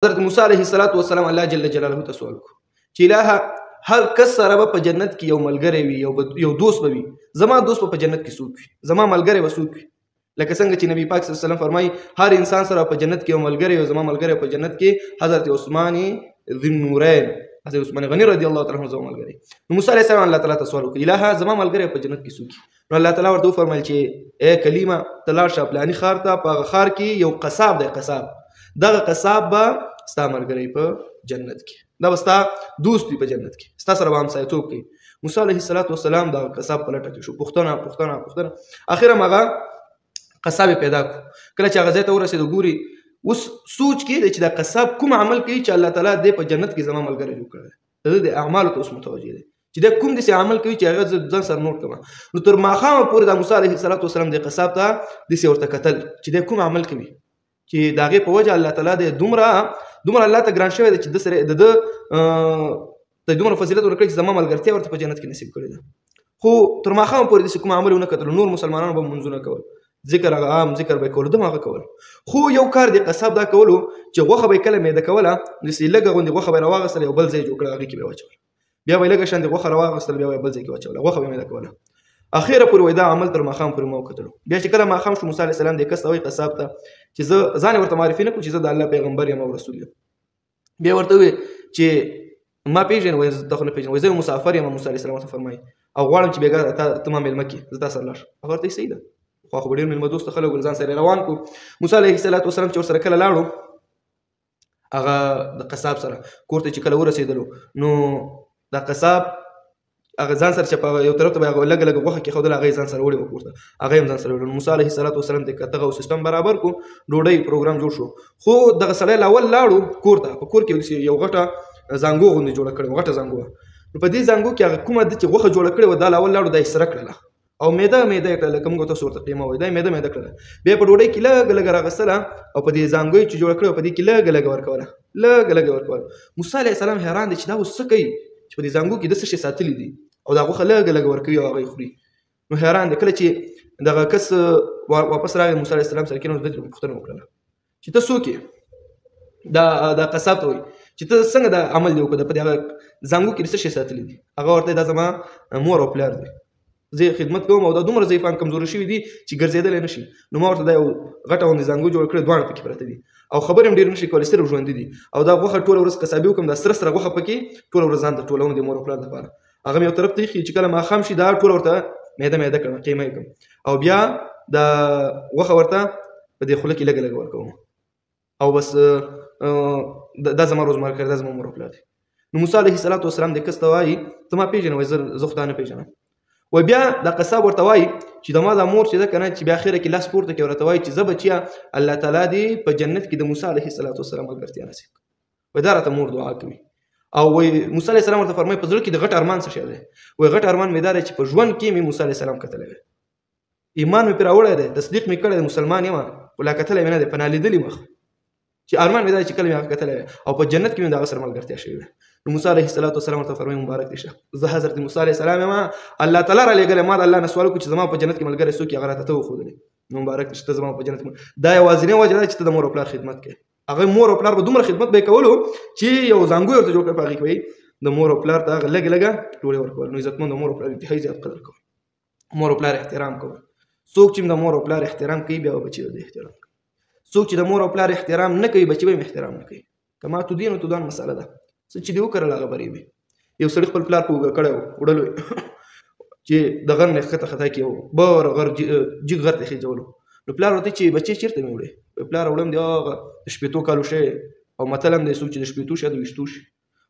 حضرت موسی علیه السلام الله جل جلاله ته سوال کو چې الها هر کس سره به په جنت کې یو ملګری وي یو دوست به وي زما دوست په جنت کې څوک وي زما ملګری به څوک وي لکه څنګه چې نبی پاک صلی الله علیه وسلم فرمایي هر انسان سره په جنت کې یو ملګری او زما ملګری په جنت کې حضرت عثمان ذی النورین حضرت عثمان غنی رضی الله تعالی عنہ زما ملګری نو موسی علیه السلام الله تعالی ته سوال وکړ الها زما ملګری په جنت کې څوک وي نو الله تعالی ورته وفرمایل چې اے کلیمه تلاړ شه پلاني خار ته په خار کې یو قصاب دی قصاب دغه قصاب به ستا ملګری په جنت کې دا به ستا دوست وي په جنت کې ستا سره به همسایتوب کوي موسی علیه السلام دغه قصاب په لټه کې شو پوښتنه اخر هغه قصاب پیدا کړو کله چې هغه ځای ته ورسېد ګوري اوس سوچ کې چې دا قصاب کوم عمل کوي چې الله تعالی دې په جنت کې زما ملګری جوړ کړی د اعمالو ته اوس متوجه دی چې دا کوم داسې عمل کوي چې هغه ځان سره نوټ کړم نو تر ماښامه پورې د موسی علیه السلام د قصاب ته داسې ورته کتل چې دا کوم عمل کوي چې د هغې په وجه الله تعالی د دومره الله ته ګران شوی دی چې د سره د دومره فضیلت ورکړی چې زما ملګرتیا ورته په جنت کې نصیب کړې ده خو تر ماښامه پورې داسې کوم عمل ونه کتل نور مسلمانانو به منځونه کول ذکر هغه عام ذکر به کول دغه کول خو یو کار د قصاب دا کولو چې غوښه به کله معده کوله داسې لږه غوندې غوښه به یې راواغېستله یو بل ځای جوړ کړه هغې کې به یې واچول بیا به یې لږه شانتې غوښه راواغېستله بیا به یې بل ځای کې واچوله غوښه به یې معده کوله اخیره پورې وایي دا عمل تر ماښام پورې ما وکتلو بیا چې کله ماښام شو موسی علیه السلام دې کس ته وایي قصاب ته چې زه ځان یې ورته معرفي نه کړو چې زه د الله پیغمبر یم او رسول یم بیا ورته ووایي چې ما پېژنې وایي زه تا خو نه پېژنم وایي زه یو مسافر یم موسی علیه السلام ورته فرمایي او غواړم چې بېګا ته ما مېلمه کړې زه تا سره لاړ شم هغه ورته صحیح ده خو خو به ډېر مېلمه دوسته خلک ول ځان سره روان کړو موسی علیه السلام چې ورسره کله لاړو هغه د قصاب سره کور ته چې کله ورسېدلو نو دا قصاب هغه ځان سره چې په یو طرف ته به هغه لږه لږه غوښه کېښودله هغه یې ځان سره وړې وه کور ته هغه یې هم ځان سره وړل موسی علیه السلام ته دغه سیستم برابر کړو ډوډۍ پروګرام جوړ شو خو دغه سړی لا اول لاړو کور ته په کور کې یو غټه زانګو غوندې جوړه کړې وه غټه زانګو وه نو په دې زانګو کې هغه کومه ده چې غوښه جوړه کړې وه دا لا اول لاړو دا یې سره کړله او میده یې کړله لکه موږ تاسو ورته قیمه وایي دا یې میده کړله بیا په ډوډۍ کې لږه لږه راغستله او په دې زانګو چې جوړه کړې وه په دې کې لږه ورکوله موسی علیه السلام حیران دی چې دا اوس څه کوي چې په دې زانګو کې د څه شی ساتلي دي او دا غوښه لږه ورکوي او هغه یې خوري نو حیران دی کله چې دغه کس واپس راغی موسی علیه السلام سره کېناست ده ترې پوښتنه وکړله چې ته څوک یې دا قصاب ته وایي چې ته څنګه دا عمل دې وکړه په دې هغه زانګو کې څه شی ساتلي دي هغه ورته دا زما مور او پلار دی زه یې خدمت کوم او دا دومره ضعیفان کمزوري شوي دي چې ګرځېدلی نه شي نو ما ورته دا یو غټه غوندې زانګو جوړ کړې دواړه پکې پرته دي او خبرې هم ډېر نه شي کولی صرف ژوندي دي او دا غوښه ټوله ورځ قصابي وکړم دا سره غوښه پکې ټوله ورځ ځان ته ټولوم د مور او پلار لپاره هغه مې یو طرف ته ایښي چې کله ماښام شي دا ټوله ورته معده کړم قیمه یې کړم او بیا دا غوښه ورته په دې خوله کې لږه ورکوم او بس دا زما روزمره کار دا زما مور او پلار دی نو موسی علیه السلام د کس ته وایي ته ما پېژنې وایي زه خو تا نه پېژنم و بیا د قصاب ورته وایي چې د ما دا مور چې ده که نه چې بیا اخره کې لاس پورته کړي ورته وایي چې زه بچیه الله تعالی دې په جنت کې د موسی علیه السلام ملګرتیا نصیب کړي وایي دا راته مور دعا کوي او وایي موسی علیه السلام ورته فرمایي په زړه کې د غټ ارمان څه شی دی وایي غټ ارمان مې دا دی چې په ژوند کې مې موسی علیه السلام کتلی وی ایمان مې پرې راوړی دی تصدیق مې کړی دی مسلمان یم خو لا کتلی مې نه دی په نالیدلي مخ چې ارمان مې دا چې کله مې هغه کتلی او په جنت کې مې د هغه سره ملګرتیا شوې ده نو موسی علیه السلام ورته فرمایي مبارک دې شه زه حضرت موسی علیه السلام یم الله تعالی رالیږلی ما د الله نه سوال وکړو چې زما په جنت کې ملګری څوک یې هغه راته ته وښودلې نو مبارک دې شه ته زما په جنت کې دا یوازینۍ وجه ده چې ته د مور او پلار خدمت کوې هغه مور او پلار به دومره خدمت به یې کولو چې یو زانګو یې ورته جوړ کړی په هغې کې به د مور او پلار ته هغه لږه ډوډۍ ورکول نو عزتمند د مور او پلار انتهایي زیات قدر کول مور او پلار احترام کول څوک چې د مور او پلار احترام کوي بیا به بچي د احترام کوي څوک چې د مور او پلار احترام نه کوي بچي به هم احترام نه کوي کما تدین و تدان مسله ده څه چې دې وکړل هغه بری وي یو سړي خپل پلار په اوږه کړی و وړلو چې د غر نه ښکته خطا کې و بار غر جګ غر ته خېجولو نو پلار ورته چې بچې چېرته مې وړې پلار وړم دی هغه د شپېتو کالو شی او متل هم دی څوک چې د شپېتو شي د ویشتو شي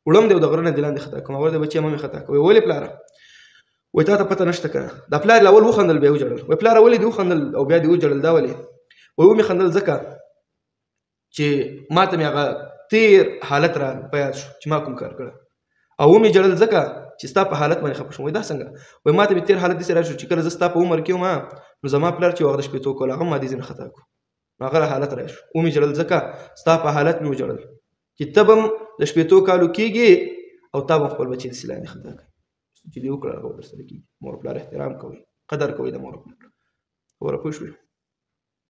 وړم دی او د غره نه دې لاندې خطا کوم هغه د بچې مه مې خطا کوي ولې پلاره وایي تا ته پته نشته که نه دا پلار یې اول وخندل بیا وجړل وایي پلاره ولې دې وخندل او بیا دې وجړل دا ولې وایي ومې خندل ځکه چې ما ته مې هغه تیر حالت را په یاد شو چې ما کوم کار کړی او ومې ژړل ځکه چې ستا په حالت باندې خفه شوم وایي دا څنګه وایي ما ته مې تیر حالت داسې راشو چې کله زه ستا په عمر کې وم نو زما پلار چې هغه د شپېتو کال هغه ما دې ځینې خطا کړو نو هغه حالت راشو ومې ژړل ځکه ستا په حالت مې وژړل چې ته به هم د شپېتو کالو کېږې او تا به خپل بچي داسې لاندې خطا کوي چې دې وکړه هغه به درسره کېږي مور پلار احترام کوئ قدر کوئ د مور پلار خبره پوه شوې